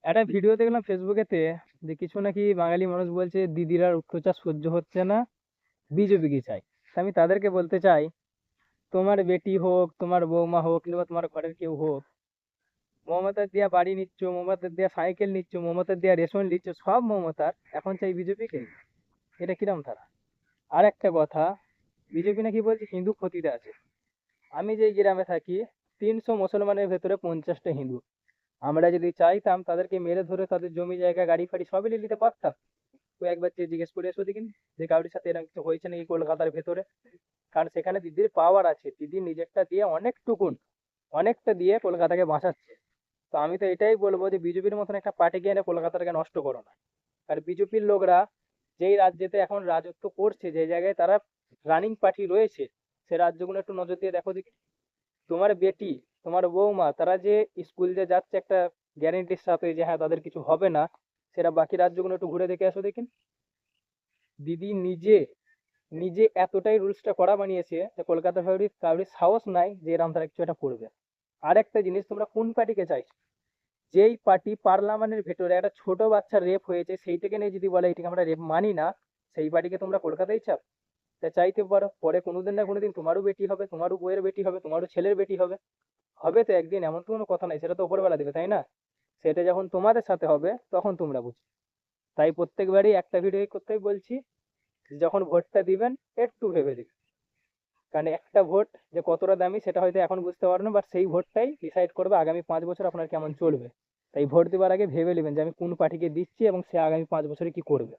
একটা ভিডিও দেখলাম ফেসবুকেতে, যে কিছু নাকি বাঙালি মানুষ বলছে দিদিরার অত্যাচার সহ্য হচ্ছে না, বিজেপি কি চাই। তা আমি তাদেরকে বলতে চাই, তোমার বেটি হোক, তোমার বৌমা হোক, কিংবা তোমার ঘরের কেউ হোক, মমতার দিয়া বাড়ি নিচ্ছ, মমতার দিয়া সাইকেল নিচ্ছ, মমতার দিয়া রেশন নিচ্ছ, সব মমতার, এখন চাই বিজেপিকে। এটা কিরম ধারা? আর একটা কথা, বিজেপি নাকি বলছে হিন্দু ক্ষতিতে আছে। আমি যে গ্রামে থাকি, 300 মুসলমানের ভেতরে 50টা হিন্দু। আমরা যদি চাইতাম তাদেরকে মেরে ধরে তাদের জমি জায়গা গাড়ি ফাড়ি সবই নিয়ে নিতে পারতাম। তো একবার যে জিজ্ঞেস করে এসো দেখিনি, যে কারোর সাথে এরকম কিছু হয়েছে নাকি কলকাতার ভেতরে। কারণ সেখানে দিদির পাওয়ার আছে, দিদি নিজেরটা দিয়ে অনেকটা দিয়ে কলকাতাকে বাঁচাচ্ছে। তো আমি তো এটাই বলবো যে বিজেপির মতন একটা পার্টিকে এনে কলকাতাটাকে নষ্ট করো না। আর বিজেপির লোকরা যেই রাজ্যেতে এখন রাজত্ব করছে, যে জায়গায় তারা রানিং পার্টি রয়েছে, সে রাজ্যগুলো একটু নজর দিয়ে দেখো দেখি। তোমার বেটি, তোমার বৌমা, তারা যে স্কুল যে যাচ্ছে একটা গ্যারেন্টির সাথে যে হ্যাঁ তাদের কিছু হবে না, সেটা বাকি রাজ্যগুলো একটু ঘুরে দেখে আসো দেখিন। দিদি নিজে নিজে এতটাই রুলসটা কড়া বানিয়েছে যে কলকাতা শহরে কারোর সাহস নাই যে এরকম তারা কিছু একটা করবে। আর একটা জিনিস, তোমরা কোন পার্টিকে চাইছো? যেই পার্টি পার্লামেন্টের ভেতরে একটা ছোট বাচ্চা রেপ হয়েছে সেইটাকে নিয়ে যদি বলে এটাকে আমরা রেপ মানি না, সেই পার্টিকে তোমরা কলকাতায় চাও? তা চাইতে পারো, পরে কোনোদিন না কোনোদিন তোমারও বেটি হবে, তোমারও বউয়ের বেটি হবে, তোমারও ছেলের বেটি হবে। হবে তো একদিন, এমন তো কোনো কথা নাই, সেটা তো উপরবেলা দেবে, তাই না? সেটা যখন তোমাদের সাথে হবে তখন তোমরা বুঝবে। তাই প্রত্যেকবারই একটা ভিডিও করতেই বলছি, যে যখন ভোটটা দিবেন একটু ভেবে দিবেন। কারণ একটা ভোট যে কতটা দামি সেটা হয়তো এখন বুঝতে পারবেন না, বাট সেই ভোটটাই ডিসাইড করবে আগামী 5 বছর আপনার কেমন চলবে। তাই ভোট দেওয়ার আগে ভেবে নেবেন যে আমি কোন পার্টিকে দিচ্ছি এবং সে আগামী 5 বছরে কি করবে।